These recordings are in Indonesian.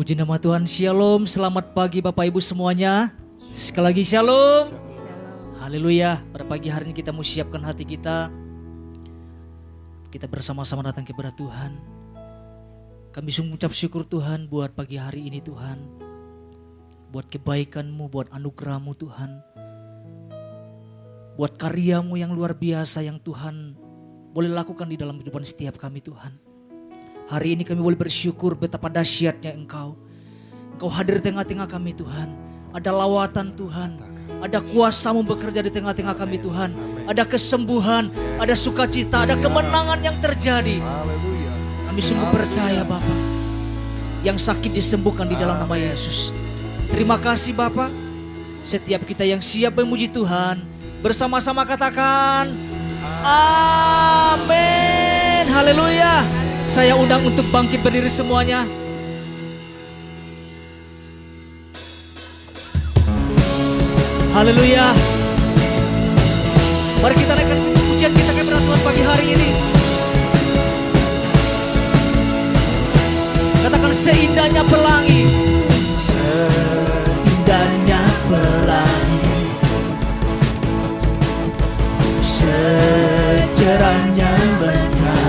Puji nama Tuhan, Shalom, selamat pagi Bapak Ibu semuanya. Sekali lagi Shalom. Haleluya. Pada pagi hari ini kita mau siapkan hati kita. Kita bersama-sama datang kepada Tuhan. Kami sungguh mengucap syukur Tuhan buat pagi hari ini Tuhan. Buat kebaikan-Mu, buat anugerah-Mu Tuhan. Buat karya-Mu yang luar biasa yang Tuhan boleh lakukan di dalam kehidupan setiap kami Tuhan. Hari ini kami boleh bersyukur betapa dahsyatnya Engkau. Engkau hadir di tengah-tengah kami Tuhan. Ada lawatan Tuhan. Ada kuasa-Mu bekerja di tengah-tengah kami Tuhan. Ada kesembuhan, ada sukacita, ada kemenangan yang terjadi. Kami sungguh percaya Bapa. Yang sakit disembuhkan di dalam nama Yesus. Terima kasih Bapa. Setiap kita yang siap memuji Tuhan, bersama-sama katakan amin. Haleluya. Saya undang untuk bangkit berdiri semuanya. Haleluya. Mari kita naikkan pujian kita kepada Tuhan pagi hari ini. Katakan seindahnya pelangi. Seindahnya pelangi. Secerahnya mentari.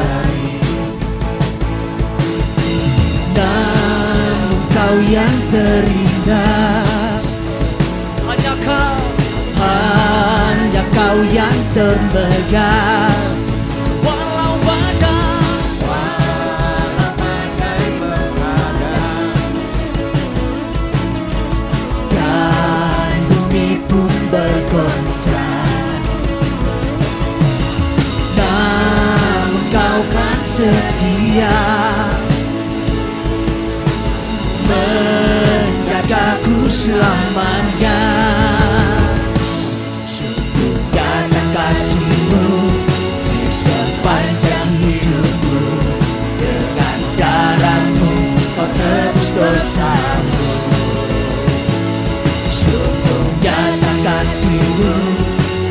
Namun Kau yang terindah. Hanya Kau yang termegah. Walau badai menghadap dan bumi pun bergoncang, namun Kau kan setia, menjagaku selamanya. Sungguh nyata kasih-Mu di sepanjang hidupku. Dengan darah-Mu Kau tebus dosaku. Sungguh nyata kasih-Mu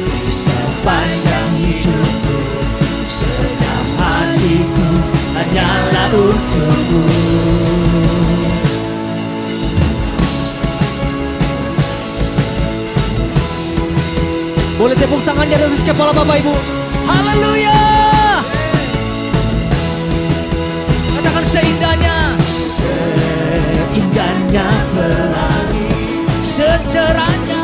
di sepanjang hidupku. Senang hatiku hanyalah untuk-Mu. Boleh tepuk tangannya di atas kepala Bapak Ibu. Haleluya. Katakan seindahnya. Seindahnya pelangi. Secerahnya.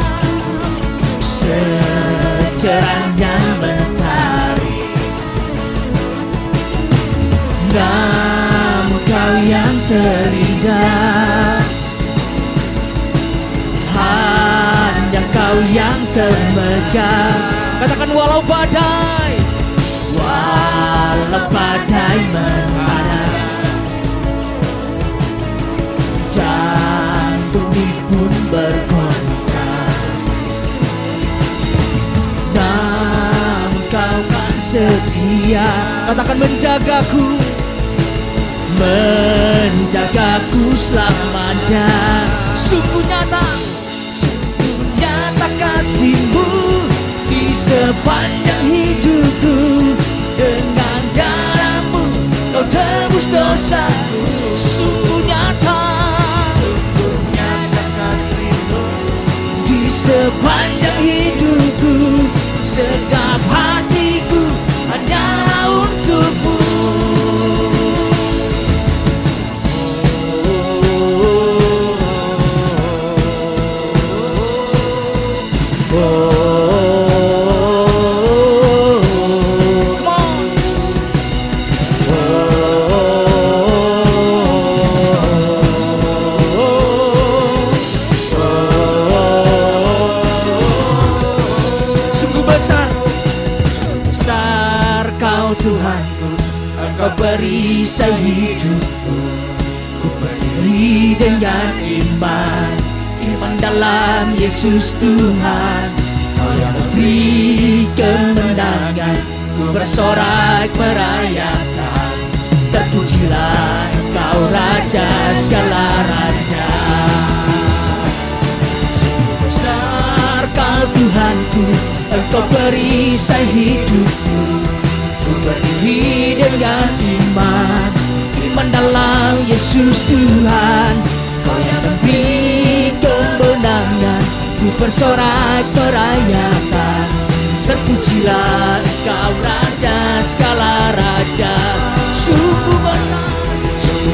Secerahnya mentari. Namun Kau yang terindah. Hanya Kau yang termegah. Katakan walau badai menghadap dan bumi pun bergoncang, namun Kau kan setia. Katakan menjagaku selamanya. Sungguh nyata kasih-Mu di sepanjang hidupku. Dengan darah-Mu Kau tebus dosaku. Sungguh nyata kasih-Mu di sepanjang hidupku. Sedap hatiku hanyalah untuk-Mu. Perisai hidupku, ku berdiri dengan iman dalam Yesus Tuhan. Kau yang memberi kemenangan, ku bersorak merayakan. Terpujilah Engkau Raja segala raja. Besar Kau Tuhanku, Engkau perisai hidupku. Ku berdiri dengan iman dalam Yesus Tuhan. memberi kemenangan, ku bersorak merayakan. Terpujilah Engkau Raja segala raja. Sungguh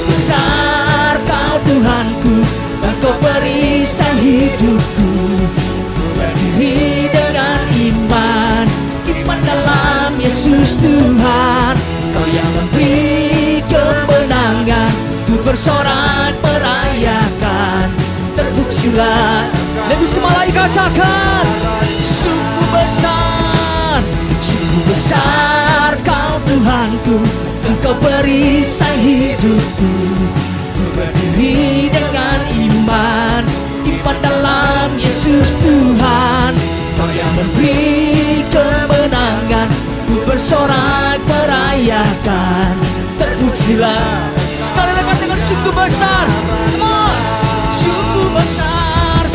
besar Kau Tuhanku, Engkau perisai hidupku. Berdiri dengan iman dalam Yesus Tuhan. Kau yang memberi kemenangan, ku bersorak merayakan. Terpujilah, lebih semalai katakan, sungguh besar Kau Tuhanku, Engkau perisai hidupku. Berdiri dengan iman dalam Yesus Tuhan. Kau yang memberi kemenangan, ku bersorak merayakan. Terpujilah, sekali lagi dengan sungguh besar. Come on. Sungguh besar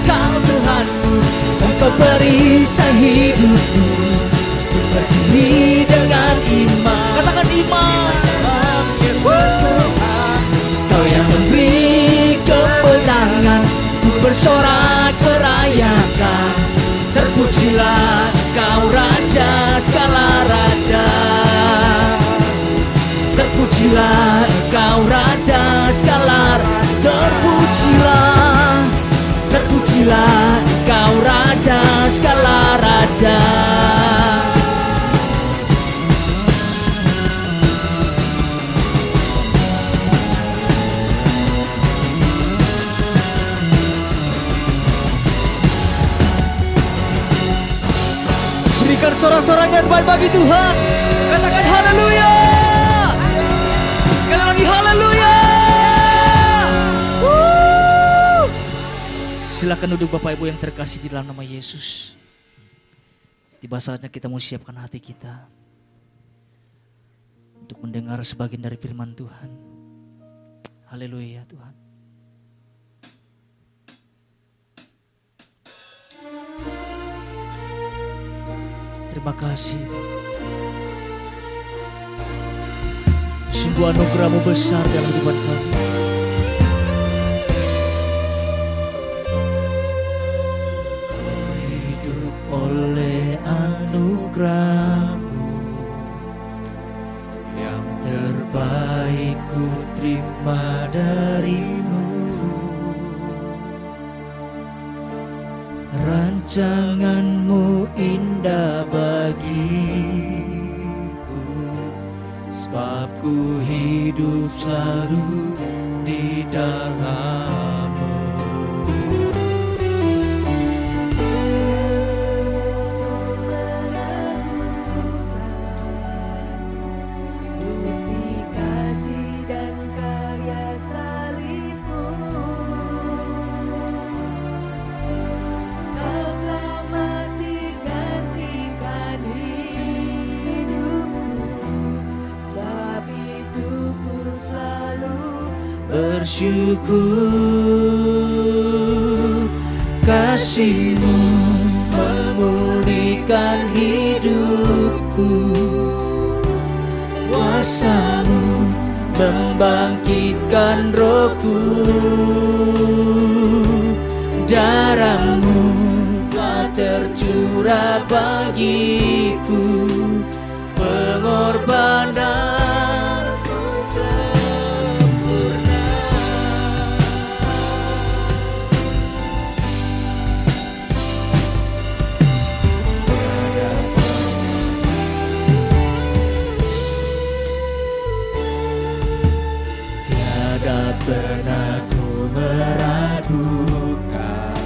Kau Tuhanku, Engkau perisai hidupku. Berdiri dengan iman, katakan iman. Kau yang memberi kemenangan, ku bersorak merayakan. Terpujilah Kau Raja segala raja. Terpujilah Engkau Raja segala raja. Terpujilah Engkau Raja segala raja. Berikan sorak-sorak yang baik bagi Tuhan. Katakan haleluya. Sekali lagi haleluya. Silakan duduk Bapak Ibu yang terkasih di dalam nama Yesus. Tiba saatnya kita mau siapkan hati kita untuk mendengar sebagian dari firman Tuhan. Haleluya Tuhan. Terima kasih. Sungguh anugerah-Mu besar dalam kehidupan kami. Kau hidup oleh anugerah-Mu, yang terbaik ku terima dari-Mu. Rancangan-Mu indah bagiku, sebab ku hidup selalu di dalam-Mu. Bukti kasih dan karya salib-Mu. Kau telah mati gantikan hidupku, sebab itu ku selalu bersyukur. Kasih-Mu memulihkan hidupku, kuasa-Mu membangkitkan rohku. Darah-Mu telah tercurah bagiku, pengorbananmu sempurna. Tiada pernah ku meragukan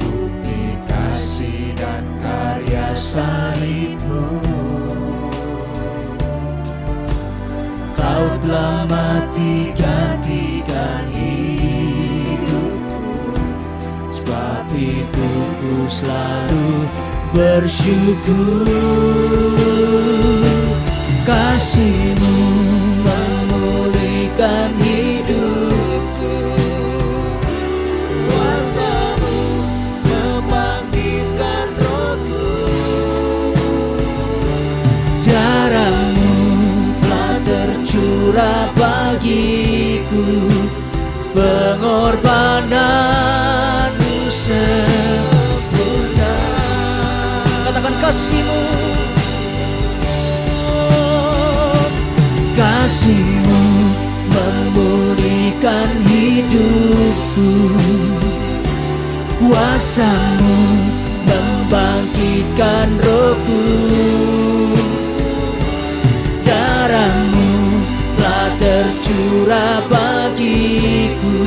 bukti kasih dan karya salib-Mu. Kau telah mati gantikan hidupku, sebab itu ku selalu bersyukur. Kasih-Mu memulihkan hidupku, kuasa-Mu membangkitkan rohku. Darah-Mu telah tercurah bagiku, pengorbananmu sempurna. Katakan kasih-Mu, kasih-Mu memulihkan hidupku, kuasa-Mu membangkitkan rohku, darah-Mu telah tercurah bagiku,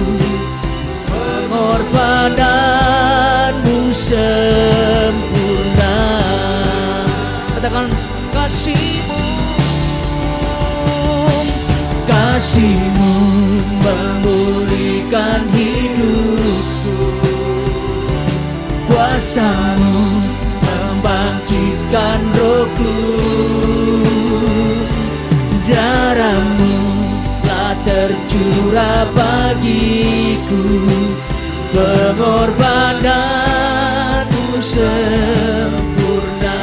pengorbananmu sempurna. Katakan kasih-Mu, kasih-Mu memulihkan hidupku, kuasa-Mu membangkitkan rohku, darah-Mu telah tercurah bagiku, pengorbananmu sempurna,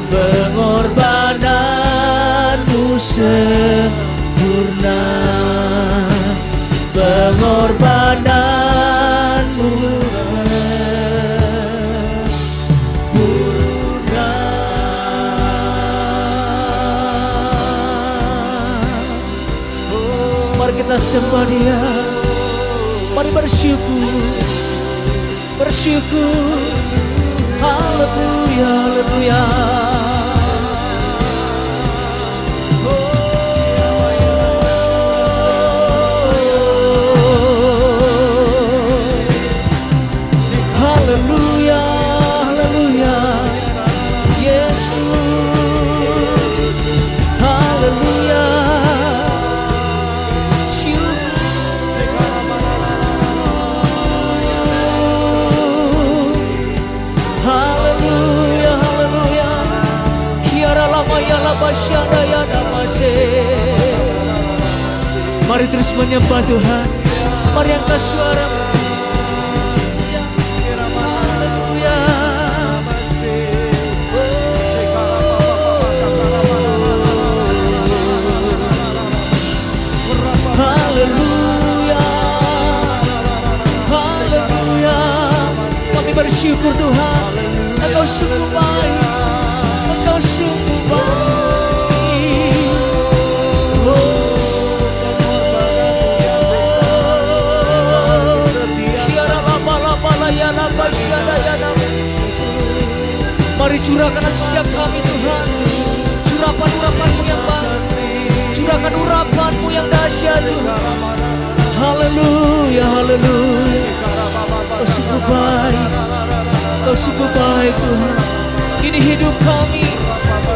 pengorbananmu sempurna, pengorbananmu sempurna. Mari kita sembah Dia, mari bersyukur, bersyukur. Haleluya, haleluya. Haleluya, haleluya. Yesus, haleluya. Haleluya, haleluya. Kiara lama ya lama syada ya namase. Mari terus menyembah Tuhan. Mari angkat suara. Haleluya. Haleluya. Haleluya. Kami bersyukur Tuhan, Engkau sungguh baik, Engkau sungguh baik. Tiara lama-lama layana basyana yana. Mari curahkan atas setiap kami Tuhan, urapan-urapan-Mu yang baik, curahkan urapan-Mu yang dahsyat Tuhan. Haleluya, haleluya. Kau sungguh baik, Kau sungguh baik Tuhan. Ini hidup kami,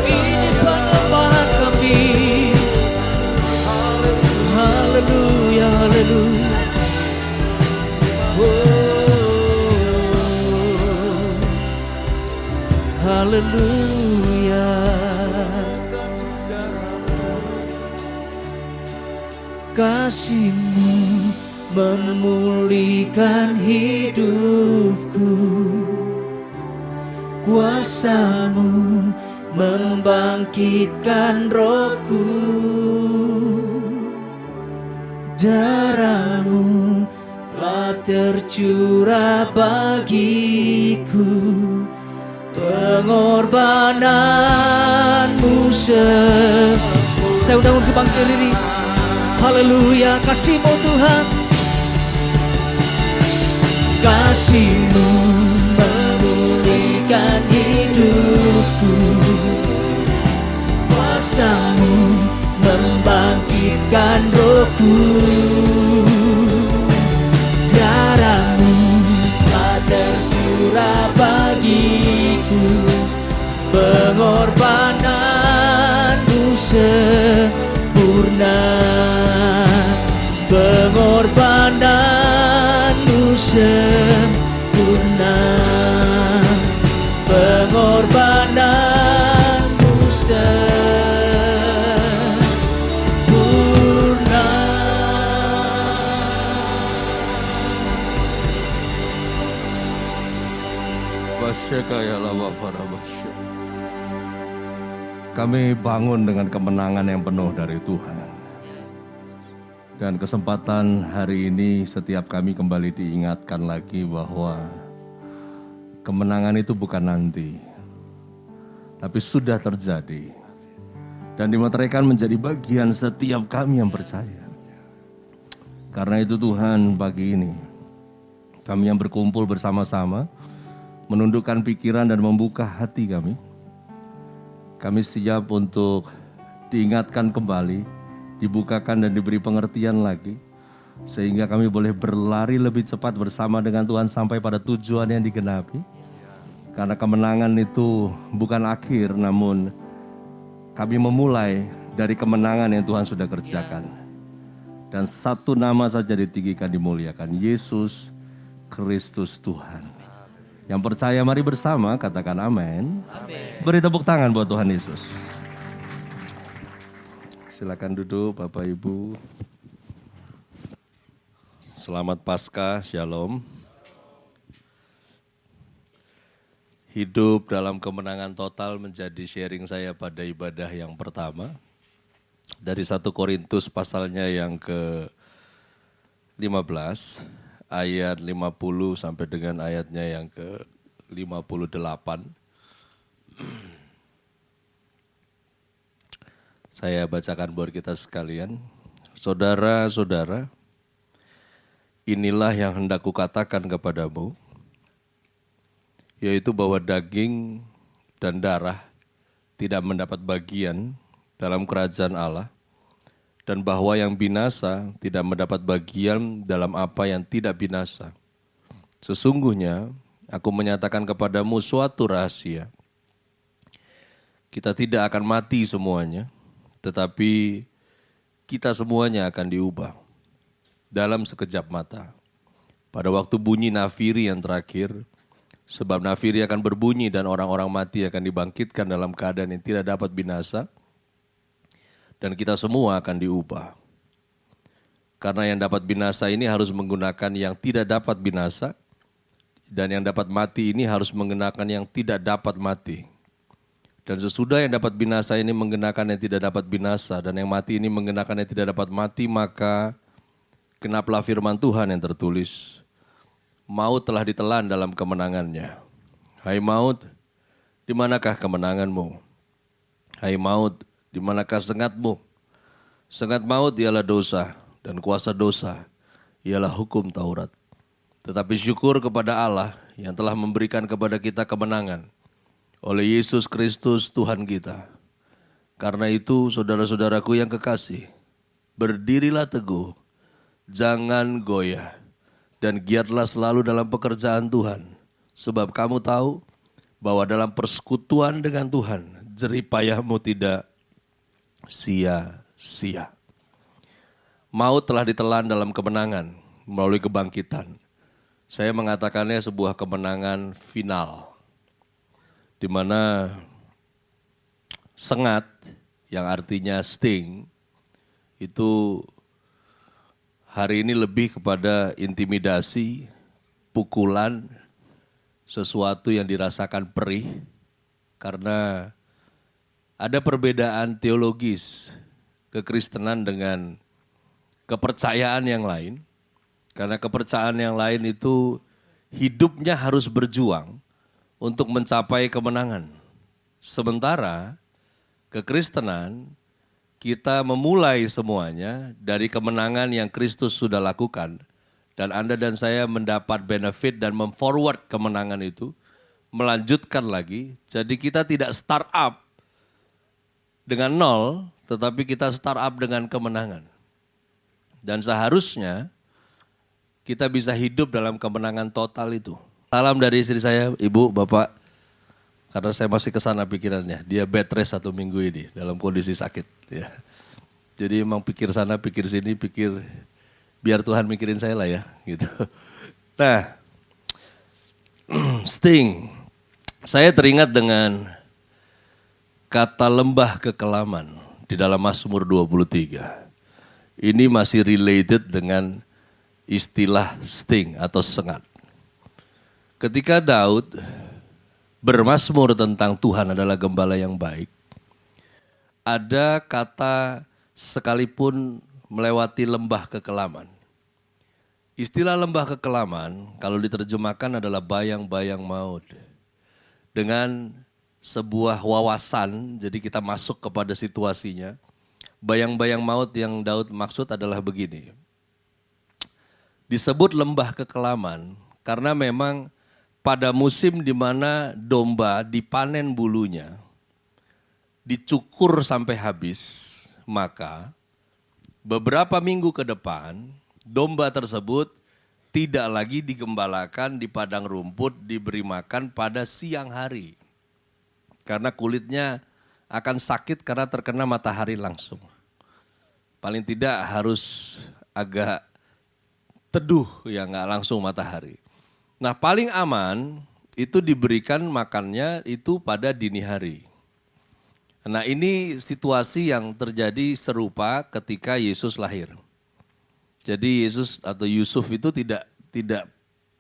ini penyembahan kami. Haleluya, haleluya. Haleluya. Kasih-Mu memulihkan hidupku, kuasa-Mu membangkitkan rohku, darah-Mu telah tercurah bagiku, pengorbananmu Saya undang untuk bangkit diri. Haleluya, kasih-Mu Tuhan, kasih-Mu memulihkan hidupku, kuasa-Mu membangkitkan rohku, darah-Mu telah tercurah bagiku, pengorbananmu sempurna, pengorbananmu sempurna, pengorbananmu sempurna. Kami bangun dengan kemenangan yang penuh dari Tuhan. Dan kesempatan hari ini setiap kami kembali diingatkan lagi bahwa kemenangan itu bukan nanti, tapi sudah terjadi. Dan dimeteraikan menjadi bagian setiap kami yang percaya. Karena itu Tuhan, pagi ini kami yang berkumpul bersama-sama menundukkan pikiran dan membuka hati kami. Kami siap untuk diingatkan kembali, dibukakan dan diberi pengertian lagi, sehingga kami boleh berlari lebih cepat bersama dengan Tuhan sampai pada tujuan yang digenapi. Karena kemenangan itu bukan akhir, namun kami memulai dari kemenangan yang Tuhan sudah kerjakan. Dan satu nama saja ditinggikan, dimuliakan, Yesus Kristus Tuhan. Yang percaya mari bersama katakan amin. Beri tepuk tangan buat Tuhan Yesus. Silakan duduk Bapak Ibu. Selamat Paskah, Shalom. Hidup dalam kemenangan total menjadi sharing saya pada ibadah yang pertama. Dari 1 Korintus pasalnya yang ke-15, ayat 50 sampai dengan ayatnya yang ke-58. Saya bacakan buat kita sekalian. Saudara-saudara, inilah yang hendak kukatakan kepadamu, yaitu bahwa daging dan darah tidak mendapat bagian dalam kerajaan Allah, dan bahwa yang binasa tidak mendapat bagian dalam apa yang tidak binasa. Sesungguhnya, aku menyatakan kepadamu suatu rahasia. Kita tidak akan mati semuanya, tetapi kita semuanya akan diubah dalam sekejap mata. Pada waktu bunyi nafiri yang terakhir, sebab nafiri akan berbunyi dan orang-orang mati akan dibangkitkan dalam keadaan yang tidak dapat binasa, dan kita semua akan diubah. Karena yang dapat binasa ini harus menggunakan yang tidak dapat binasa, dan yang dapat mati ini harus menggunakan yang tidak dapat mati. Dan sesudah yang dapat binasa ini menggunakan yang tidak dapat binasa, dan yang mati ini menggunakan yang tidak dapat mati, maka genaplah firman Tuhan yang tertulis, maut telah ditelan dalam kemenangannya. Hai maut, di manakah kemenanganmu? Hai maut, di manakah sengatmu? Sengat maut ialah dosa, dan kuasa dosa ialah hukum Taurat. Tetapi syukur kepada Allah yang telah memberikan kepada kita kemenangan oleh Yesus Kristus Tuhan kita. Karena itu saudara-saudaraku yang kekasih, berdirilah teguh, jangan goyah, dan giatlah selalu dalam pekerjaan Tuhan. Sebab kamu tahu bahwa dalam persekutuan dengan Tuhan, jerih payahmu tidak sia-sia. Maut telah ditelan dalam kemenangan melalui kebangkitan. Saya mengatakannya sebuah kemenangan final, di mana sengat yang artinya sting itu hari ini lebih kepada intimidasi, pukulan, sesuatu yang dirasakan perih, karena ada perbedaan teologis kekristenan dengan kepercayaan yang lain. Karena kepercayaan yang lain itu hidupnya harus berjuang untuk mencapai kemenangan. Sementara kekristenan, kita memulai semuanya dari kemenangan yang Kristus sudah lakukan. Dan Anda dan saya mendapat benefit dan memforward kemenangan itu, melanjutkan lagi. Jadi kita tidak start up dengan nol, tetapi kita start up dengan kemenangan. Dan seharusnya kita bisa hidup dalam kemenangan total itu. Salam dari istri saya, Ibu, Bapak, karena saya masih kesana pikirannya. Dia bed rest 1 minggu ini dalam kondisi sakit. Ya. Jadi emang pikir sana, pikir sini, pikir biar Tuhan mikirin saya lah ya. Gitu. Nah, sting. Saya teringat dengan kata lembah kekelaman di dalam Mazmur 23. Ini masih related dengan istilah sting atau sengat. Ketika Daud bermazmur tentang Tuhan adalah gembala yang baik, ada kata sekalipun melewati lembah kekelaman. Istilah lembah kekelaman kalau diterjemahkan adalah bayang-bayang maut. Dengan sebuah wawasan, jadi kita masuk kepada situasinya. Bayang-bayang maut yang Daud maksud adalah begini. Disebut lembah kekelaman karena memang pada musim di mana domba dipanen bulunya, dicukur sampai habis, maka beberapa minggu ke depan domba tersebut tidak lagi digembalakan di padang rumput, diberi makan pada siang hari. Karena kulitnya akan sakit karena terkena matahari langsung. Paling tidak harus agak teduh ya, nggak langsung matahari. Nah paling aman itu diberikan makannya itu pada dini hari. Nah ini situasi yang terjadi serupa ketika Yesus lahir. Jadi Yesus atau Yusuf itu tidak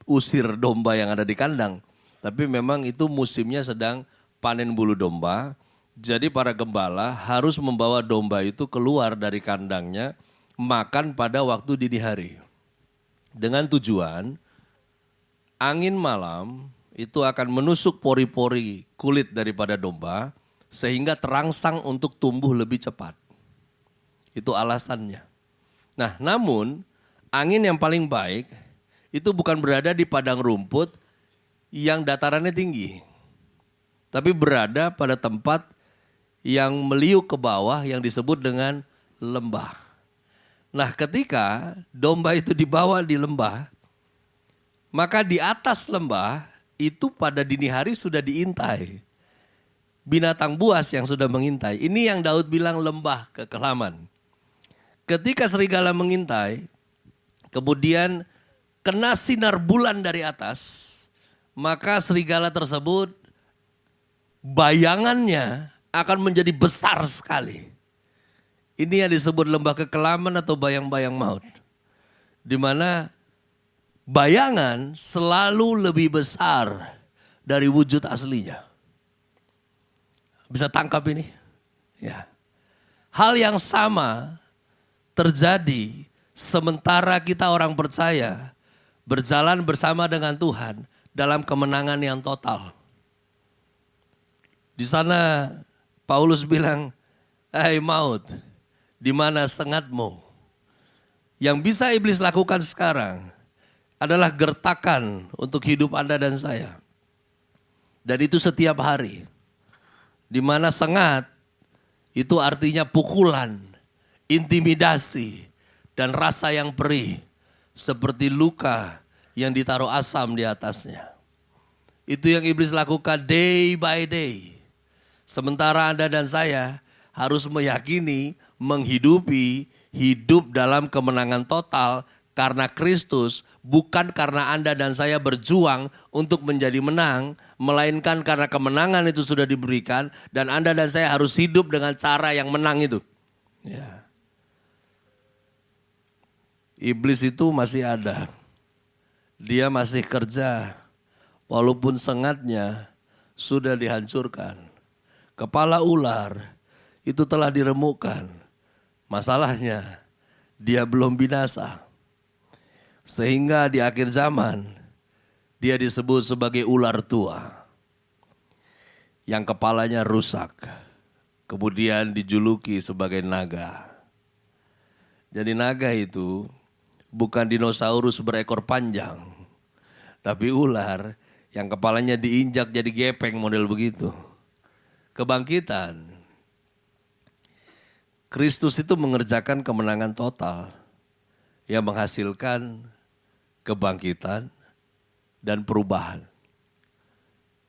usir domba yang ada di kandang. Tapi memang itu musimnya sedang panen bulu domba. Jadi para gembala harus membawa domba itu keluar dari kandangnya makan pada waktu dini hari. Dengan tujuan angin malam itu akan menusuk pori-pori kulit daripada domba sehingga terangsang untuk tumbuh lebih cepat. Itu alasannya. Nah, namun angin yang paling baik itu bukan berada di padang rumput yang datarannya tinggi. Tapi berada pada tempat yang meliuk ke bawah yang disebut dengan lembah. Nah, ketika domba itu dibawa di lembah, maka di atas lembah itu pada dini hari sudah diintai. Binatang buas yang sudah mengintai. Ini yang Daud bilang lembah kekelaman. Ketika serigala mengintai, kemudian kena sinar bulan dari atas, maka serigala tersebut bayangannya akan menjadi besar sekali. Ini yang disebut lembah kekelaman atau bayang-bayang maut. Di mana bayangan selalu lebih besar dari wujud aslinya. Bisa tangkap ini? Ya. Hal yang sama terjadi sementara kita orang percaya berjalan bersama dengan Tuhan dalam kemenangan yang total. Di sana Paulus bilang, "Hai maut, di mana sengatmu?" Yang bisa iblis lakukan sekarang adalah gertakan untuk hidup Anda dan saya. Dan itu setiap hari. Di mana sengat itu artinya pukulan, intimidasi, dan rasa yang perih. Seperti luka yang ditaruh asam di atasnya. Itu yang iblis lakukan day by day. Sementara Anda dan saya harus meyakini, menghidupi hidup dalam kemenangan total karena Kristus, bukan karena Anda dan saya berjuang untuk menjadi menang, melainkan karena kemenangan itu sudah diberikan dan Anda dan saya harus hidup dengan cara yang menang itu. Ya. Iblis itu masih ada. Dia masih kerja walaupun sengatnya sudah dihancurkan. Kepala ular itu telah diremukkan. Masalahnya dia belum binasa. Sehingga di akhir zaman dia disebut sebagai ular tua. Yang kepalanya rusak. Kemudian dijuluki sebagai naga. Jadi naga itu bukan dinosaurus berekor panjang. Tapi ular yang kepalanya diinjak jadi gepeng model begitu. Kebangkitan. Kristus itu mengerjakan kemenangan total. Yang menghasilkan kebangkitan dan perubahan.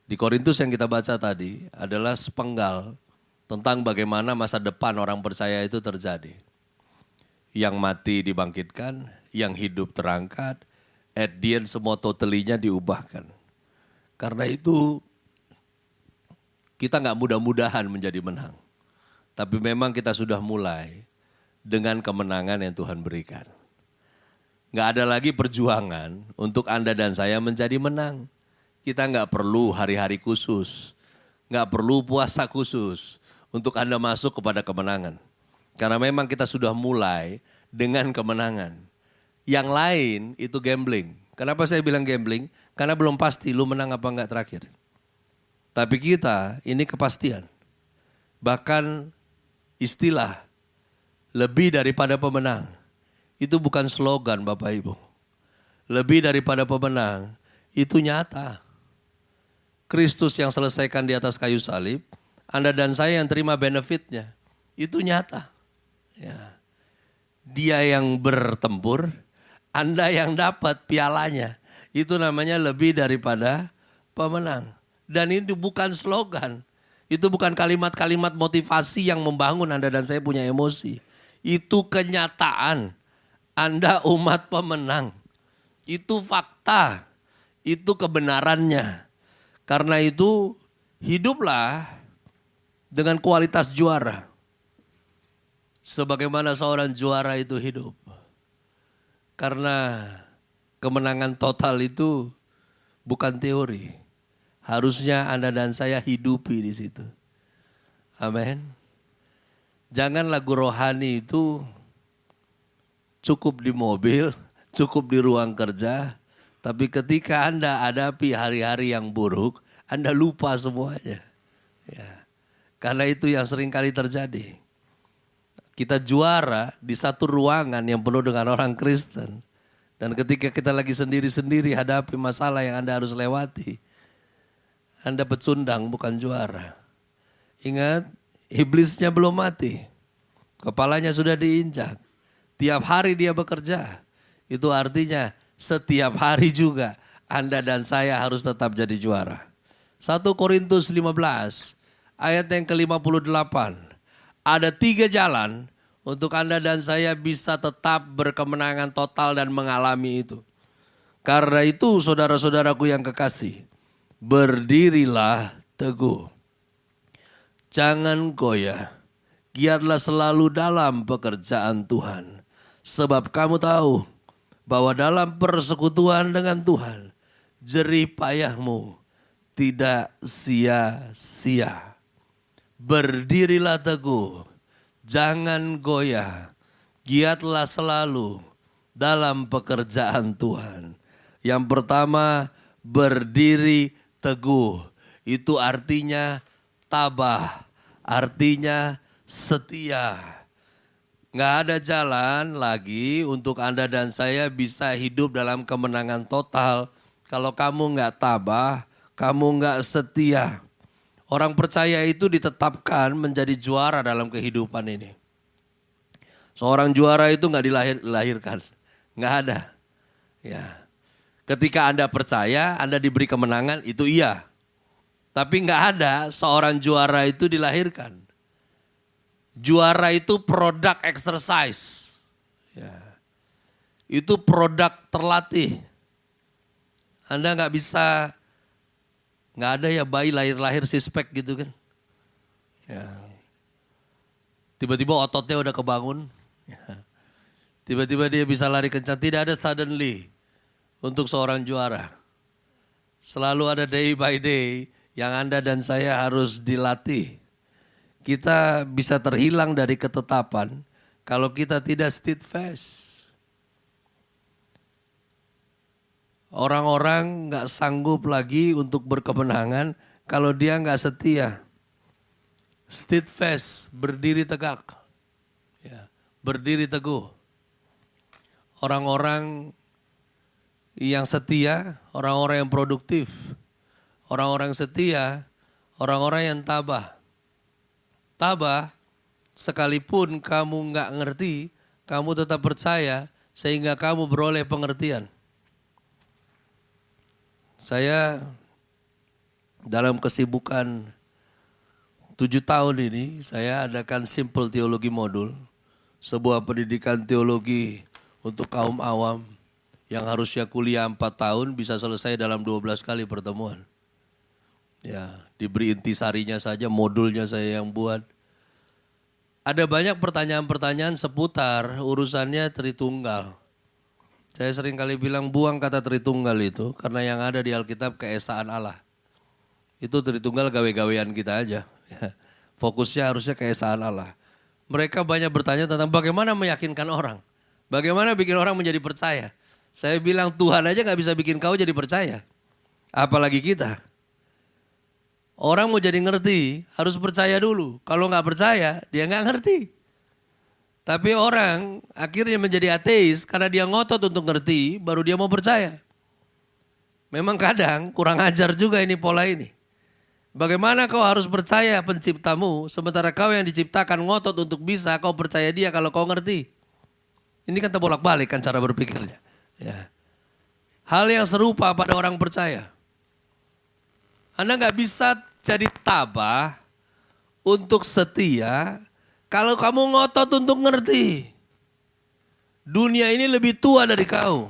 Di Korintus yang kita baca tadi adalah sepenggal tentang bagaimana masa depan orang percaya itu terjadi. Yang mati dibangkitkan, yang hidup terangkat, at the end semua totalinya diubahkan. Karena itu kita gak mudah-mudahan menjadi menang. Tapi memang kita sudah mulai dengan kemenangan yang Tuhan berikan. Gak ada lagi perjuangan untuk Anda dan saya menjadi menang. Kita gak perlu hari-hari khusus. Gak perlu puasa khusus untuk Anda masuk kepada kemenangan. Karena memang kita sudah mulai dengan kemenangan. Yang lain itu gambling. Kenapa saya bilang gambling? Karena belum pasti lu menang apa enggak terakhir. Tapi kita ini kepastian. Bahkan istilah lebih daripada pemenang. Itu bukan slogan Bapak Ibu. Lebih daripada pemenang itu nyata. Kristus yang selesaikan di atas kayu salib, Anda dan saya yang terima benefitnya. Itu nyata. Ya. Dia yang bertempur, Anda yang dapat pialanya. Itu namanya lebih daripada pemenang. Dan itu bukan slogan. Itu bukan kalimat-kalimat motivasi yang membangun Anda dan saya punya emosi. Itu kenyataan. Anda umat pemenang. Itu fakta. Itu kebenarannya. Karena itu hiduplah dengan kualitas juara. Sebagaimana seorang juara itu hidup. Karena kemenangan total itu bukan teori. Harusnya Anda dan saya hidupi di situ. Amin. Jangan lagu rohani itu cukup di mobil, cukup di ruang kerja. Tapi ketika Anda hadapi hari-hari yang buruk, Anda lupa semuanya. Ya. Karena itu yang sering kali terjadi. Kita juara di satu ruangan yang penuh dengan orang Kristen. Dan ketika kita lagi sendiri-sendiri hadapi masalah yang Anda harus lewati, Anda pecundang bukan juara. Ingat, iblisnya belum mati. Kepalanya sudah diinjak. Tiap hari dia bekerja. Itu artinya setiap hari juga Anda dan saya harus tetap jadi juara. 1 Korintus 15 ayat yang ke-58. Ada 3 jalan untuk Anda dan saya bisa tetap berkemenangan total dan mengalami itu. Karena itu saudara-saudaraku yang kekasih, berdirilah teguh. Jangan goyah. Giatlah selalu dalam pekerjaan Tuhan. Sebab kamu tahu bahwa dalam persekutuan dengan Tuhan, jerih payahmu tidak sia-sia. Berdirilah teguh. Jangan goyah. Giatlah selalu dalam pekerjaan Tuhan. Yang pertama, berdiri teguh. Itu artinya tabah. Artinya setia. Nggak ada jalan lagi untuk Anda dan saya bisa hidup dalam kemenangan total. Kalau kamu nggak tabah, kamu nggak setia. Orang percaya itu ditetapkan menjadi juara dalam kehidupan ini. Seorang juara itu nggak dilahirkan. Nggak ada. Ya. Ketika Anda percaya, Anda diberi kemenangan, itu iya. Tapi nggak ada seorang juara itu dilahirkan. Juara itu produk exercise. Ya. Itu produk terlatih. Anda nggak bisa, nggak ada ya bayi lahir-lahir sispek gitu kan. Ya. Tiba-tiba ototnya udah kebangun. Ya. Tiba-tiba dia bisa lari kencang. Tidak ada suddenly untuk seorang juara. Selalu ada day by day yang Anda dan saya harus dilatih. Kita bisa terhilang dari ketetapan kalau kita tidak steadfast. Orang-orang gak sanggup lagi untuk berkemenangan kalau dia gak setia. Steadfast, berdiri tegak. Ya, berdiri teguh. Orang-orang yang setia, orang-orang yang produktif. Orang-orang setia, orang-orang yang tabah. Tabah, sekalipun kamu nggak ngerti, kamu tetap percaya sehingga kamu beroleh pengertian. Saya dalam kesibukan 7 tahun ini, saya adakan Simple Teologi Modul, sebuah pendidikan teologi untuk kaum awam yang harusnya kuliah 4 tahun bisa selesai dalam 12 kali pertemuan. Ya, diberi intisarinya saja, modulnya saya yang buat. Ada banyak pertanyaan-pertanyaan seputar urusannya Tritunggal. Saya sering kali bilang buang kata Tritunggal itu karena yang ada di Alkitab keesaan Allah. Itu Tritunggal gawe-gawean kita aja. Fokusnya harusnya keesaan Allah. Mereka banyak bertanya tentang bagaimana meyakinkan orang. Bagaimana bikin orang menjadi percaya? Saya bilang Tuhan aja gak bisa bikin kau jadi percaya. Apalagi kita. Orang mau jadi ngerti harus percaya dulu. Kalau gak percaya dia gak ngerti. Tapi orang akhirnya menjadi ateis karena dia ngotot untuk ngerti baru dia mau percaya. Memang kadang kurang ajar juga ini pola ini. Bagaimana kau harus percaya penciptamu sementara kau yang diciptakan ngotot untuk bisa kau percaya dia kalau kau ngerti. Ini kan terbolak-balik kan cara berpikirnya. Ya. Hal yang serupa pada orang percaya. Anda nggak bisa jadi tabah untuk setia kalau kamu ngotot untuk ngerti. Dunia ini lebih tua dari kau.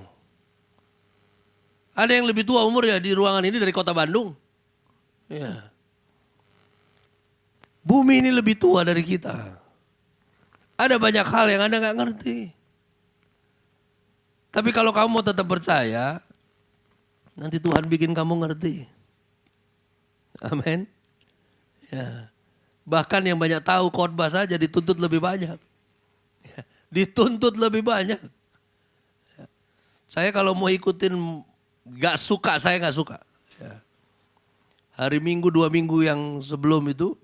Ada yang lebih tua umur ya di ruangan ini dari kota Bandung. Ya. Bumi ini lebih tua dari kita. Ada banyak hal yang Anda nggak ngerti. Tapi kalau kamu mau tetap percaya, nanti Tuhan bikin kamu ngerti. Amin. Ya. Bahkan yang banyak tahu khotbah saja dituntut lebih banyak. Ya. Dituntut lebih banyak. Ya. Saya kalau mau ikutin gak suka, saya gak suka. Ya. Hari Minggu 2 minggu yang sebelum itu,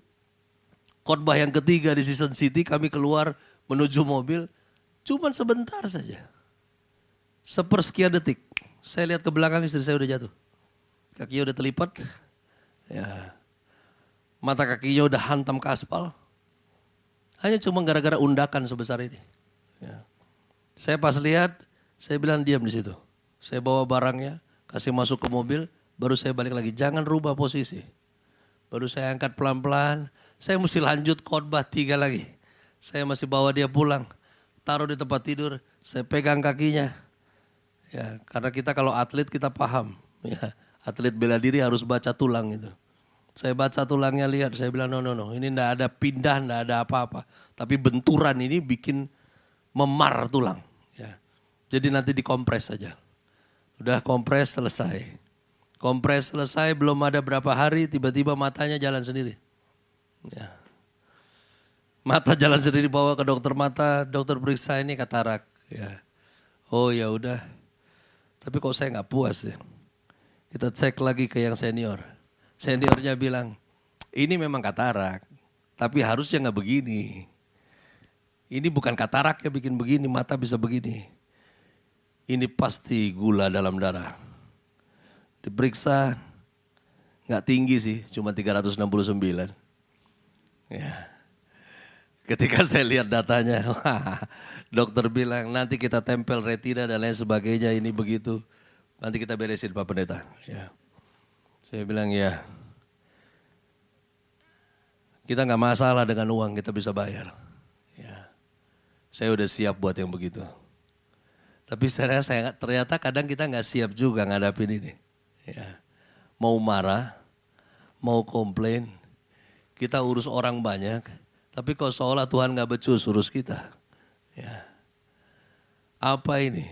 khotbah yang ketiga di Season City, kami keluar menuju mobil, cuman sebentar saja. Sepersekian detik, saya lihat ke belakang istri saya udah jatuh. Kakinya udah terlipat, ya. Mata kakinya udah hantam ke aspal. Hanya cuma gara-gara undakan sebesar ini. Ya. Saya pas lihat, saya bilang diam di situ. Saya bawa barangnya, kasih masuk ke mobil, baru saya balik lagi. Jangan rubah posisi. Baru saya angkat pelan-pelan. Saya mesti lanjut khotbah 3 lagi. Saya masih bawa dia pulang, taruh di tempat tidur, saya pegang kakinya. Ya, karena kita kalau atlet kita paham, ya, atlet bela diri harus baca tulang itu. Saya baca tulangnya lihat, saya bilang no, ini enggak ada pindah, enggak ada apa-apa. Tapi benturan ini bikin memar tulang. Ya. Jadi nanti dikompres saja. Udah kompres selesai. Kompres selesai belum ada berapa hari tiba-tiba matanya jalan sendiri. Ya. Mata jalan sendiri bawa ke dokter mata, dokter periksa ini katarak. Ya. Oh ya udah. Tapi kok saya nggak puas ya. Kita cek lagi ke yang senior. Seniornya bilang, ini memang katarak, tapi harusnya nggak begini. Ini bukan katarak yang bikin begini, mata bisa begini. Ini pasti gula dalam darah. Diperiksa, nggak tinggi sih, cuma 369. Ya. Ketika saya lihat datanya, dokter bilang nanti kita tempel retina dan lain sebagainya, ini begitu. Nanti kita beresin Pak Pendeta. Ya. Saya bilang ya, kita nggak masalah dengan uang, kita bisa bayar. Ya. Saya udah siap buat yang begitu. Tapi ternyata kadang kita nggak siap juga ngadapin ini. Ya. Mau marah, mau komplain, kita urus orang banyak, tapi kok seolah Tuhan nggak becus urus kita. Ya. Apa ini?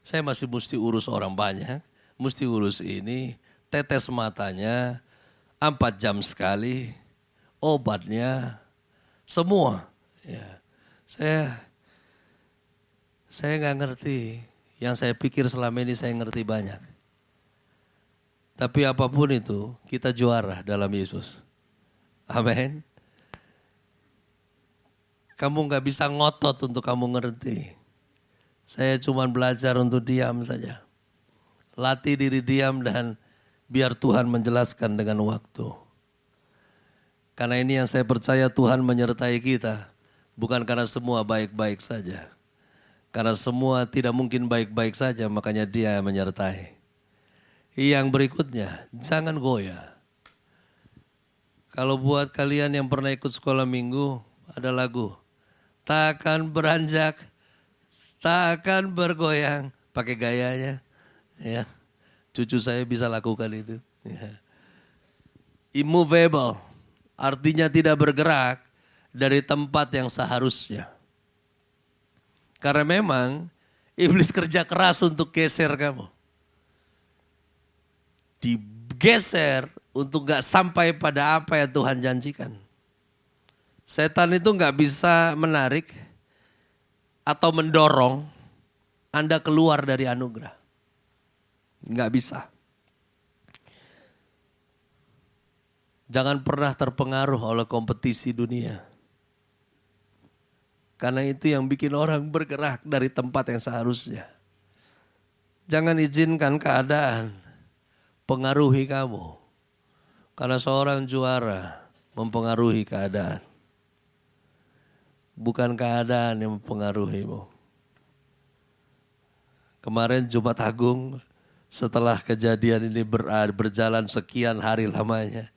Saya masih mesti urus orang banyak, mesti urus ini, tetes matanya 4 jam sekali, obatnya, semua. Ya. Saya nggak ngerti. Yang saya pikir selama ini saya ngerti banyak. Tapi apapun itu, kita juara dalam Yesus. Amin. Kamu nggak bisa ngotot untuk kamu ngerti. Saya cuma belajar untuk diam saja. Latih diri diam dan biar Tuhan menjelaskan dengan waktu. Karena ini yang saya percaya Tuhan menyertai kita. Bukan karena semua baik-baik saja. Karena semua tidak mungkin baik-baik saja, makanya Dia menyertai. Yang berikutnya, jangan goyah. Kalau buat kalian yang pernah ikut sekolah minggu, ada lagu. Takkan beranjak, takkan bergoyang. Pakai gayanya. Ya. Cucu saya bisa lakukan itu. Ya. Immovable, artinya tidak bergerak dari tempat yang seharusnya. Karena memang iblis kerja keras untuk geser kamu. Digeser untuk gak sampai pada apa yang Tuhan janjikan. Setan itu gak bisa menarik atau mendorong Anda keluar dari anugerah. Nggak bisa. Jangan pernah terpengaruh oleh kompetisi dunia. Karena itu yang bikin orang bergerak dari tempat yang seharusnya. Jangan izinkan keadaan pengaruhi kamu. Karena seorang juara mempengaruhi keadaan. Bukan keadaan yang mempengaruhimu. Kemarin Jumat Agung setelah kejadian ini berjalan sekian hari lamanya.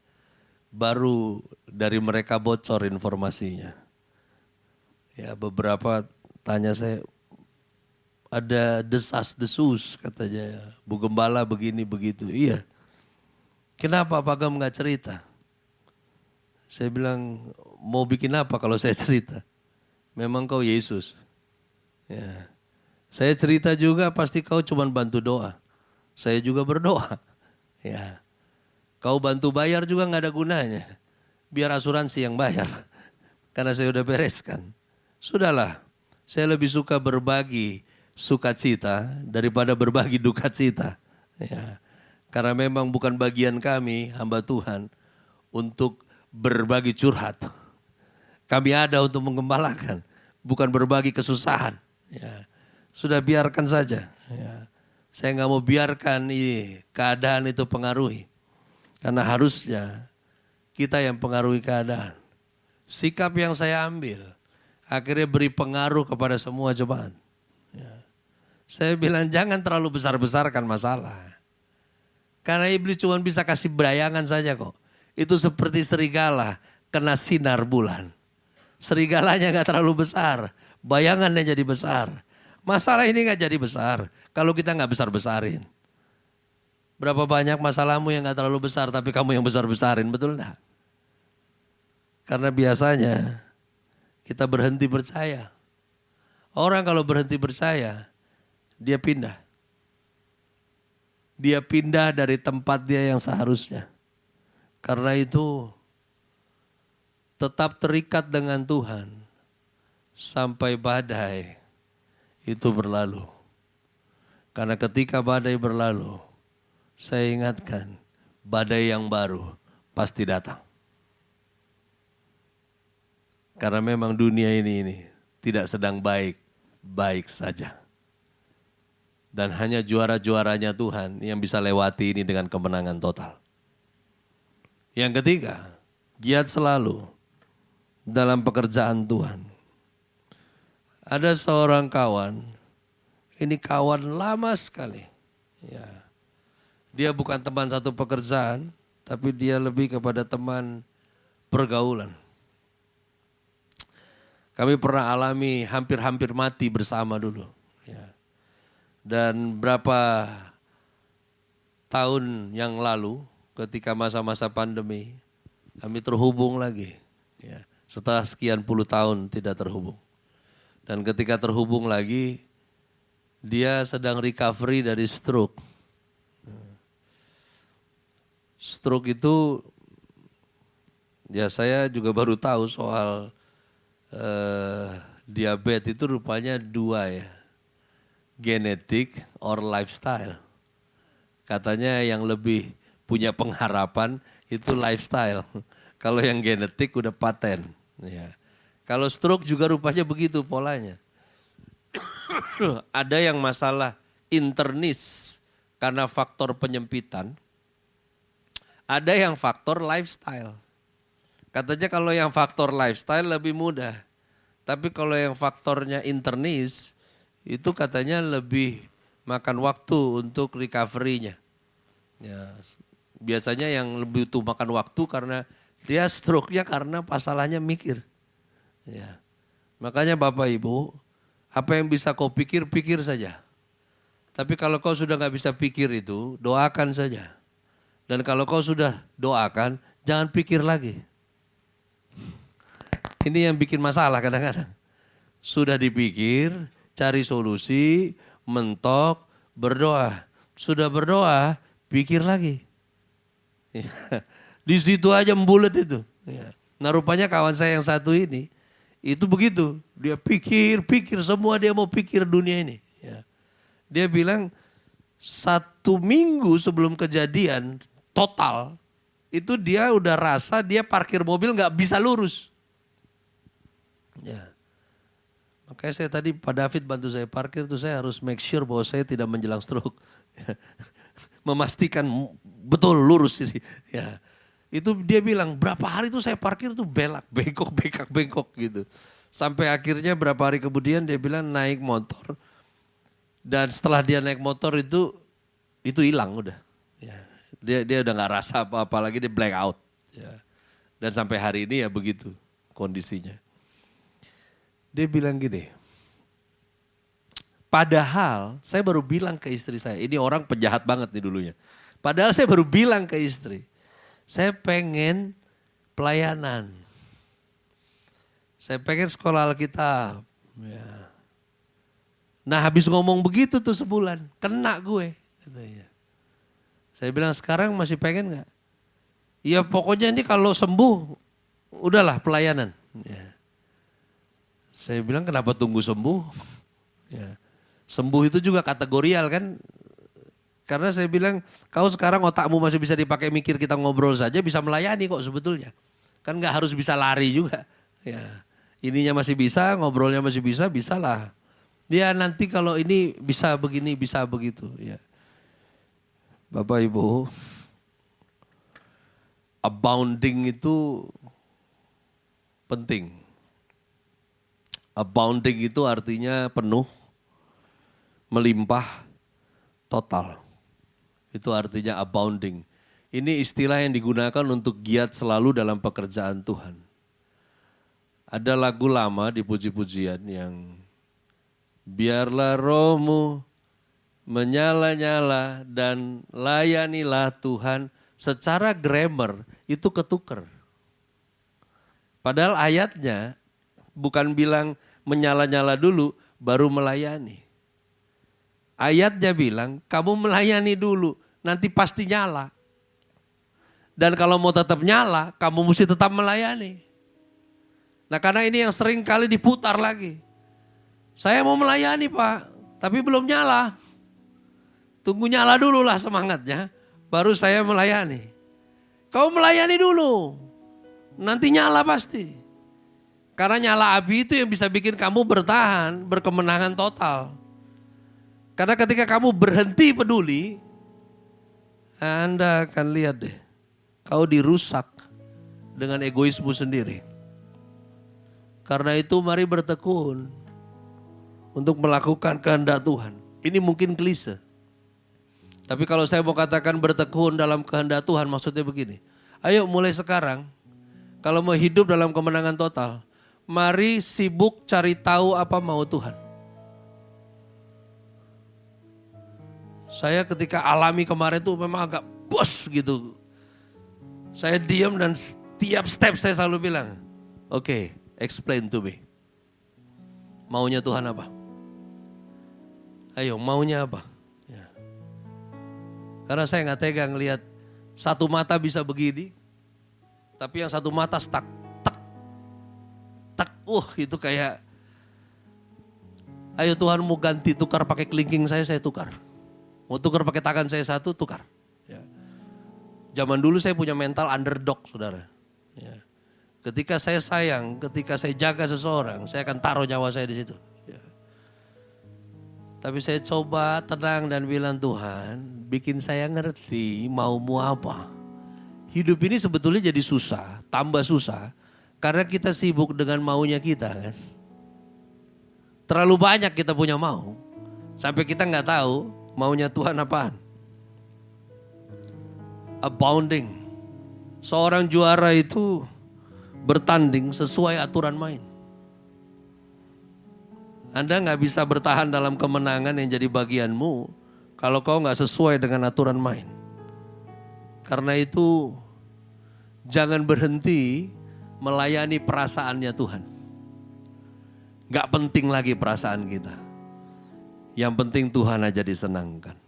Baru dari mereka bocor informasinya. Ya beberapa tanya saya, ada desas-desus katanya, Bu Gembala begini begitu. Iya. Kenapa Pak Gem nggak cerita? Saya bilang, mau bikin apa kalau saya cerita? Memang kau Yesus. Ya. Saya cerita juga pasti kau cuma bantu doa. Saya juga berdoa. Ya. Kau bantu bayar juga nggak ada gunanya. Biar asuransi yang bayar. Karena saya udah bereskan. Sudahlah, saya lebih suka berbagi sukacita daripada berbagi duka cita. Ya. Karena memang bukan bagian kami, hamba Tuhan, untuk berbagi curhat. Kami ada untuk mengembalakan, bukan berbagi kesusahan. Ya. Sudah biarkan saja. Ya. Saya nggak mau biarkan keadaan itu pengaruhi. Karena harusnya kita yang pengaruhi keadaan. Sikap yang saya ambil akhirnya beri pengaruh kepada semua jemaat. Ya. Saya bilang jangan terlalu besar-besarkan masalah. Karena iblis cuma bisa kasih bayangan saja kok. Itu seperti serigala kena sinar bulan. Serigalanya gak terlalu besar, bayangannya jadi besar. Masalah ini gak jadi besar kalau kita gak besar-besarin. Berapa banyak masalahmu yang gak terlalu besar tapi kamu yang besar-besarin, betul enggak? Karena biasanya kita berhenti percaya. Orang kalau berhenti percaya, dia pindah. Dia pindah dari tempat dia yang seharusnya. Karena itu tetap terikat dengan Tuhan sampai badai itu berlalu. Karena ketika badai berlalu, saya ingatkan badai yang baru pasti datang. Karena memang dunia ini tidak sedang baik-baik saja. Dan hanya juara-juaranya Tuhan yang bisa lewati ini dengan kemenangan total. Yang ketiga, giat selalu dalam pekerjaan Tuhan. Ada seorang kawan, ini kawan lama sekali. Ya. Dia bukan teman satu pekerjaan, tapi dia lebih kepada teman pergaulan. Kami pernah alami hampir-hampir mati bersama dulu. Ya. Dan berapa tahun yang lalu, ketika masa-masa pandemi, kami terhubung lagi. Ya. Setelah sekian puluh tahun tidak terhubung. Dan ketika terhubung lagi, dia sedang recovery dari stroke. Stroke itu, ya saya juga baru tahu soal diabetes itu rupanya dua ya. Genetik or lifestyle. Katanya yang lebih punya pengharapan itu lifestyle. Kalau yang genetik udah paten. Ya. Kalau stroke juga rupanya begitu polanya. Ada yang masalah internis karena faktor penyempitan. Ada yang faktor lifestyle. Katanya kalau yang faktor lifestyle lebih mudah. Tapi kalau yang faktornya internis itu katanya lebih makan waktu untuk recovery-nya. Ya, biasanya yang lebih butuh makan waktu karena dia stroke-nya karena masalahnya mikir. Ya. Makanya Bapak Ibu, apa yang bisa kau pikir, pikir saja. Tapi kalau kau sudah gak bisa pikir itu, doakan saja. Dan kalau kau sudah doakan, jangan pikir lagi. Ini yang bikin masalah kadang-kadang. Sudah dipikir, cari solusi, mentok, berdoa. Sudah berdoa, pikir lagi. Di situ aja membulet itu. Nah rupanya kawan saya yang satu ini, itu begitu. Dia pikir semua dia mau pikir dunia ini. Dia bilang 1 minggu sebelum kejadian total, itu dia udah rasa dia parkir mobil nggak bisa lurus. Ya. Makanya saya tadi Pak David bantu saya parkir tuh saya harus make sure bahwa saya tidak menjelang stroke. Memastikan betul lurus ini. Ya. Itu dia bilang berapa hari tuh saya parkir tuh bengkok gitu. Sampai akhirnya berapa hari kemudian dia bilang naik motor. Dan setelah dia naik motor itu hilang udah. Ya. Dia udah nggak rasa apa-apa lagi, dia black out. Ya. Dan sampai hari ini ya begitu kondisinya. Dia bilang gini, padahal saya baru bilang ke istri saya, ini orang penjahat banget nih dulunya. Padahal saya baru bilang ke istri, saya pengen pelayanan. Saya pengen sekolah Alkitab. Ya. Nah habis ngomong begitu tuh sebulan, kena gue. Katanya. Saya bilang sekarang masih pengen gak? Ya pokoknya ini kalau sembuh, udahlah pelayanan. Ya. Saya bilang kenapa tunggu sembuh? Ya. Sembuh itu juga kategorial kan? Karena saya bilang kau sekarang otakmu masih bisa dipakai mikir, kita ngobrol saja bisa melayani kok sebetulnya. Kan gak harus bisa lari juga. Ya. Ininya masih bisa, ngobrolnya masih bisa, bisalah. Dia nanti kalau ini bisa begini, bisa begitu. Ya. Bapak Ibu, abounding itu penting. Abounding itu artinya penuh, melimpah, total. Itu artinya abounding. Ini istilah yang digunakan untuk giat selalu dalam pekerjaan Tuhan. Ada lagu lama di puji-pujian yang biarlah rohmu menyala-nyala dan layanilah Tuhan. Secara grammar itu ketuker. Padahal ayatnya bukan bilang menyala-nyala dulu baru melayani. Ayatnya bilang kamu melayani dulu nanti pasti nyala. Dan kalau mau tetap nyala kamu mesti tetap melayani. Nah karena ini yang sering kali diputar lagi. Saya mau melayani Pak tapi belum nyala. Tunggu nyala dulu lah semangatnya, baru saya melayani. Kau melayani dulu, nanti nyala pasti. Karena nyala api itu yang bisa bikin kamu bertahan, berkemenangan total. Karena ketika kamu berhenti peduli, Anda akan lihat deh, kau dirusak dengan egoismu sendiri. Karena itu mari bertekun untuk melakukan kehendak Tuhan. Ini mungkin klise. Tapi kalau saya mau katakan bertekun dalam kehendak Tuhan maksudnya begini. Ayo mulai sekarang kalau mau hidup dalam kemenangan total, mari sibuk cari tahu apa mau Tuhan. Saya ketika alami kemarin tuh memang agak bos gitu. Saya diam dan setiap step saya selalu bilang, "Oke, explain to me. Maunya Tuhan apa? Ayo maunya apa?" Karena saya nggak tega ngelihat satu mata bisa begini, tapi yang satu mata stuck, tak, itu kayak, ayo Tuhan mau ganti tukar pakai kelingking saya tukar, mau tukar pakai tangan saya satu tukar. Ya. Zaman dulu saya punya mental underdog, saudara. Ya. Ketika saya sayang, ketika saya jaga seseorang, saya akan taruh nyawa saya di situ. Tapi saya coba tenang dan bilang Tuhan, bikin saya ngerti maumu apa. Hidup ini sebetulnya jadi susah, tambah susah. Karena kita sibuk dengan maunya kita kan. Terlalu banyak kita punya mau. Sampai kita nggak tahu maunya Tuhan apaan. Abounding. Seorang juara itu bertanding sesuai aturan main. Anda nggak bisa bertahan dalam kemenangan yang jadi bagianmu kalau kau nggak sesuai dengan aturan main. Karena itu jangan berhenti melayani perasaannya Tuhan. Nggak penting lagi perasaan kita. Yang penting Tuhan aja disenangkan.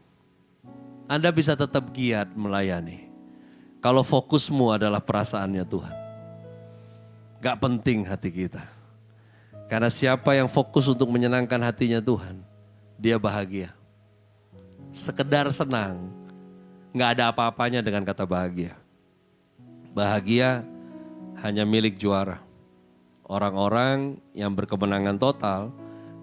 Anda bisa tetap giat melayani. Kalau fokusmu adalah perasaannya Tuhan. Nggak penting hati kita. Karena siapa yang fokus untuk menyenangkan hatinya Tuhan, dia bahagia. sekedar senang, nggak ada apa-apanya dengan kata bahagia. Bahagia hanya milik juara. Orang-orang yang berkemenangan total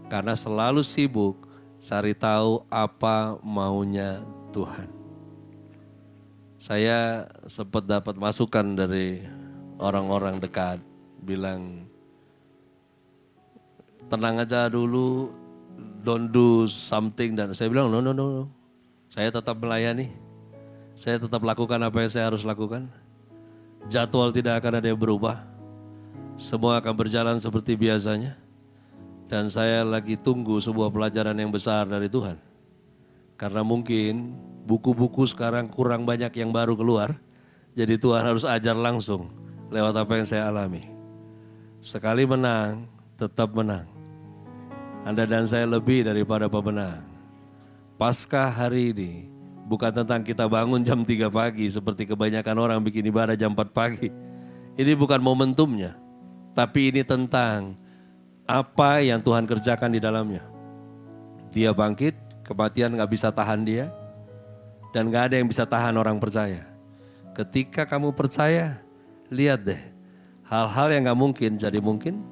karena selalu sibuk cari tahu apa maunya Tuhan. Saya sempat dapat masukan dari orang-orang dekat, bilang tenang aja dulu, don't do something. Dan saya bilang no. Saya tetap melayani, saya tetap lakukan apa yang saya harus lakukan. Jadwal tidak akan ada yang berubah, semua akan berjalan seperti biasanya. Dan saya lagi tunggu sebuah pelajaran yang besar dari Tuhan. Karena mungkin buku-buku sekarang kurang banyak yang baru keluar, jadi Tuhan harus ajar langsung lewat apa yang saya alami. Sekali menang, tetap menang. Anda dan saya lebih daripada pemenang. Paskah hari ini bukan tentang kita bangun jam 3 pagi seperti kebanyakan orang bikin ibadah jam 4 pagi. Ini bukan momentumnya, tapi ini tentang apa yang Tuhan kerjakan di dalamnya. Dia bangkit, kematian gak bisa tahan dia, dan gak ada yang bisa tahan orang percaya. Ketika kamu percaya, lihat deh, hal-hal yang gak mungkin jadi mungkin,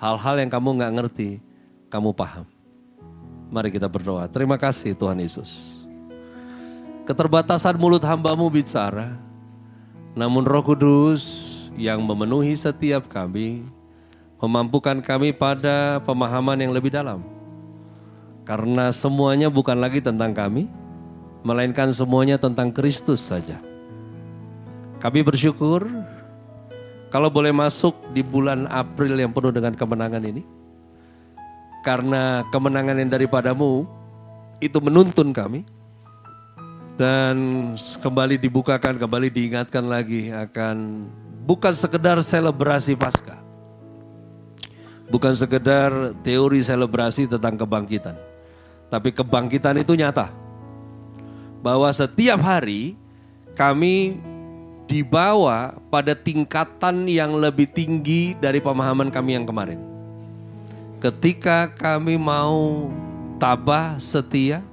hal-hal yang kamu gak ngerti, kamu paham. Mari kita berdoa. Terima kasih Tuhan Yesus. Keterbatasan mulut hamba-Mu bicara, namun Roh Kudus yang memenuhi setiap kami, memampukan kami pada pemahaman yang lebih dalam. Karena semuanya bukan lagi tentang kami, melainkan semuanya tentang Kristus saja. Kami bersyukur kalau boleh masuk di bulan April yang penuh dengan kemenangan ini. Karena kemenangan yang daripada-Mu itu menuntun kami. Dan kembali dibukakan, kembali diingatkan lagi akan bukan sekedar selebrasi Paskah. Bukan sekedar teori selebrasi tentang kebangkitan. Tapi kebangkitan itu nyata. Bahwa setiap hari kami dibawa pada tingkatan yang lebih tinggi dari pemahaman kami yang kemarin. Ketika kami mau tabah setia,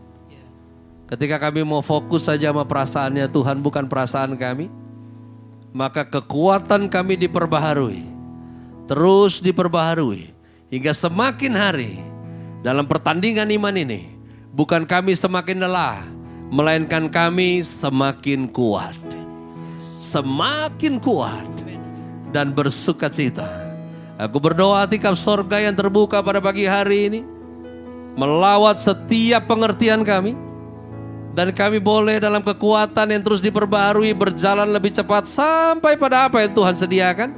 ketika kami mau fokus saja sama perasaannya Tuhan bukan perasaan kami, maka kekuatan kami diperbaharui, terus diperbaharui, hingga semakin hari dalam pertandingan iman ini, bukan kami semakin lelah, melainkan kami semakin kuat. Semakin kuat dan bersukacita. Aku berdoa tikap sorga yang terbuka pada pagi hari ini, melawat setiap pengertian kami, dan kami boleh dalam kekuatan yang terus diperbarui berjalan lebih cepat sampai pada apa yang Tuhan sediakan.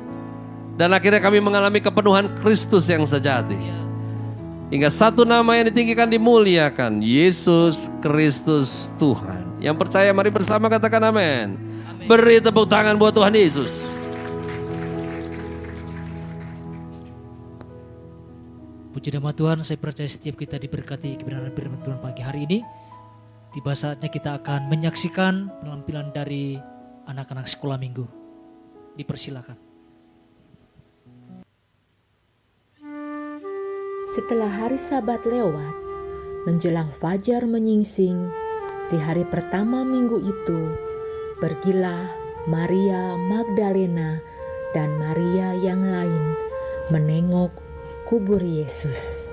Dan akhirnya kami mengalami kepenuhan Kristus yang sejati. Hingga satu nama yang ditinggikan dimuliakan, Yesus Kristus Tuhan. Yang percaya mari bersama katakan amin. Beri tepuk tangan buat Tuhan Yesus. Puji nama Tuhan, saya percaya setiap kita diberkati kebenaran firman Tuhan pagi hari ini. Tiba saatnya kita akan menyaksikan penampilan dari anak-anak sekolah minggu. Dipersilakan. Setelah hari Sabat lewat, menjelang fajar menyingsing, di hari pertama minggu itu, pergilah Maria Magdalena dan Maria yang lain menengok kubur Yesus.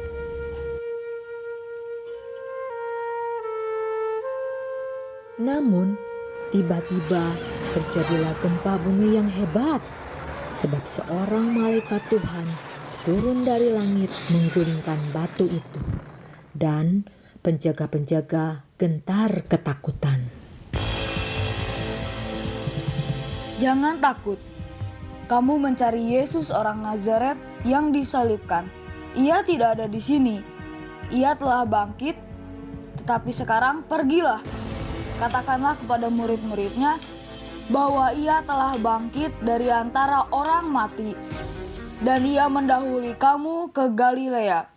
Namun, tiba-tiba terjadilah gempa bumi yang hebat, sebab seorang malaikat Tuhan turun dari langit menggulingkan batu itu, dan penjaga-penjaga gentar ketakutan. Jangan takut. Kamu mencari Yesus orang Nazaret yang disalibkan. Ia tidak ada di sini. Ia telah bangkit, tetapi sekarang pergilah. Katakanlah kepada murid-muridnya bahwa ia telah bangkit dari antara orang mati. Dan ia mendahului kamu ke Galilea.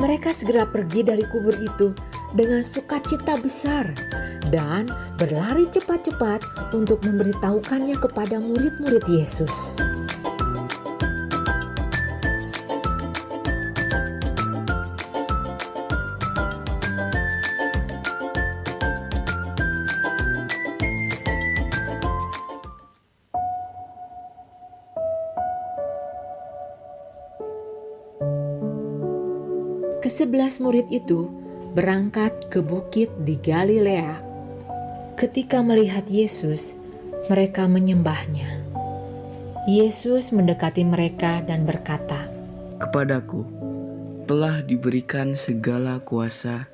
Mereka segera pergi dari kubur itu dengan sukacita besar dan berlari cepat-cepat untuk memberitahukannya kepada murid-murid Yesus. ke-11 murid itu berangkat ke bukit di Galilea. Ketika melihat Yesus, mereka menyembahnya. Yesus mendekati mereka dan berkata, "Kepadaku telah diberikan segala kuasa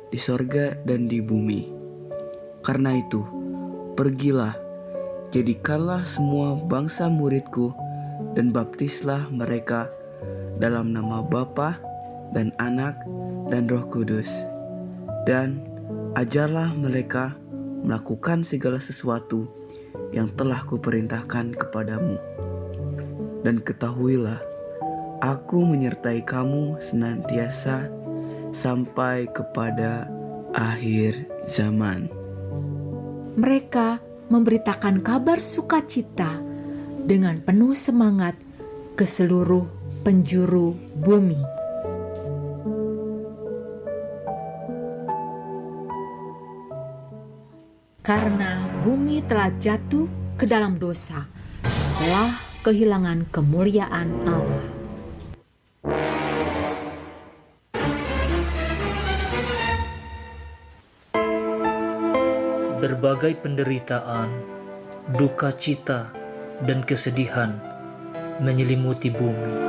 di sorga dan di bumi. Karena itu, pergilah, jadikanlah semua bangsa muridku dan baptislah mereka dalam nama Bapa dan Anak dan Roh Kudus. Dan ajarlah mereka melakukan segala sesuatu yang telah kuperintahkan kepadamu. Dan ketahuilah, aku menyertai kamu senantiasa sampai kepada akhir zaman." Mereka memberitakan kabar sukacita dengan penuh semangat ke seluruh penjuru bumi. Karena bumi telah jatuh ke dalam dosa, telah kehilangan kemuliaan Allah. Berbagai penderitaan, duka cita, dan kesedihan menyelimuti bumi.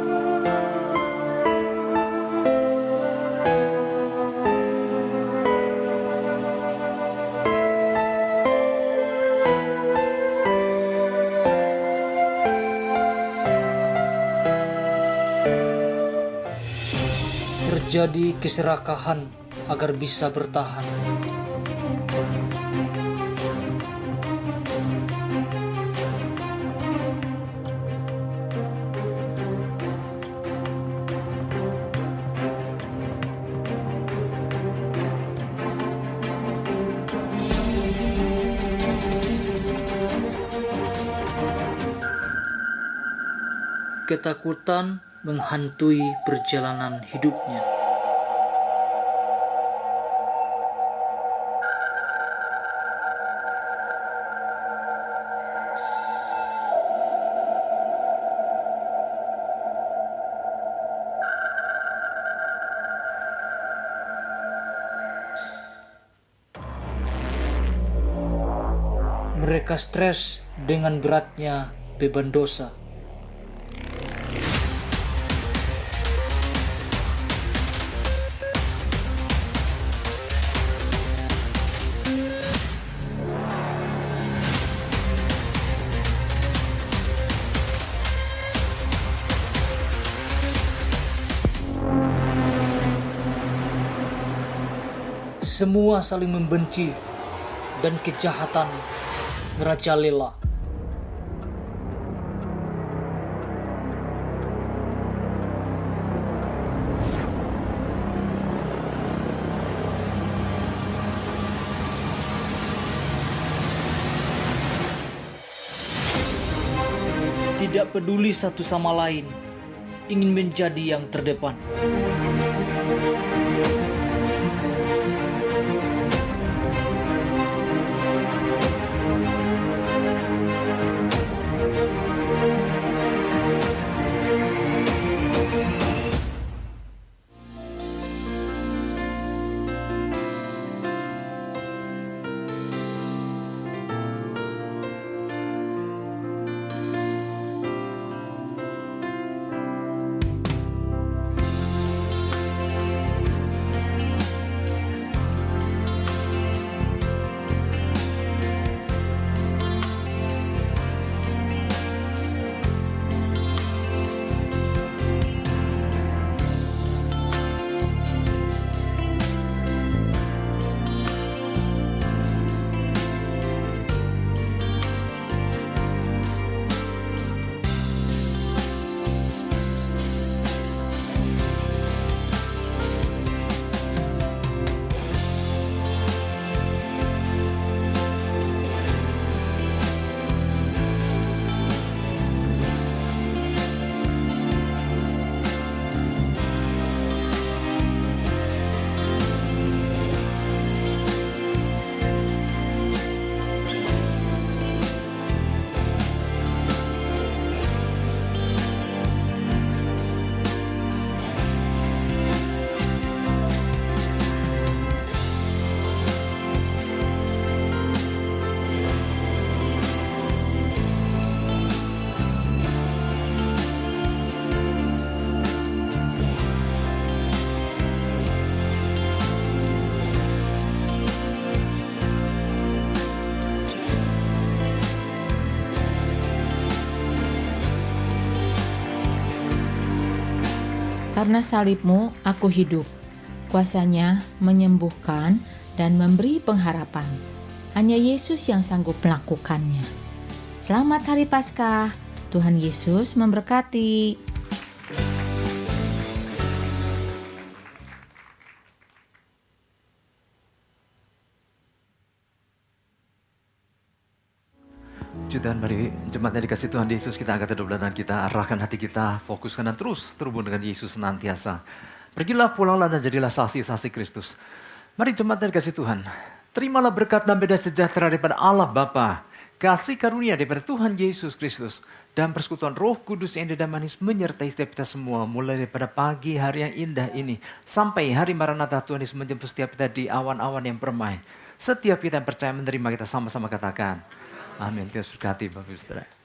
Terjadi keserakahan agar bisa bertahan. Ketakutan menghantui perjalanan hidupnya. Mereka stres dengan beratnya beban dosa. Semua saling membenci dan kejahatan merajalela. Tidak peduli satu sama lain, ingin menjadi yang terdepan. Karena salibmu aku hidup. Kuasanya menyembuhkan dan memberi pengharapan. Hanya Yesus yang sanggup melakukannya. Selamat Hari Paskah. Tuhan Yesus memberkati. Puji Tuhan, mari jemaat yang dikasih Tuhan Yesus, kita angkat kedua belah tangan kita, arahkan hati kita, fokuskan dan terus terhubung dengan Yesus senantiasa. Pergilah, pulanglah dan jadilah saksi-saksi Kristus. Mari jemaat yang dikasih Tuhan, terimalah berkat dan beda sejahtera daripada Allah Bapa, kasih karunia daripada Tuhan Yesus Kristus, dan persekutuan Roh Kudus yang indah dan manis menyertai setiap kita semua, mulai daripada pagi hari yang indah ini, sampai hari Maranatha Tuhan Yesus menjemput setiap kita di awan-awan yang permai. Setiap kita yang percaya menerima, kita sama-sama katakan, amin. Tuhan berkati Bapak Ibu Saudara.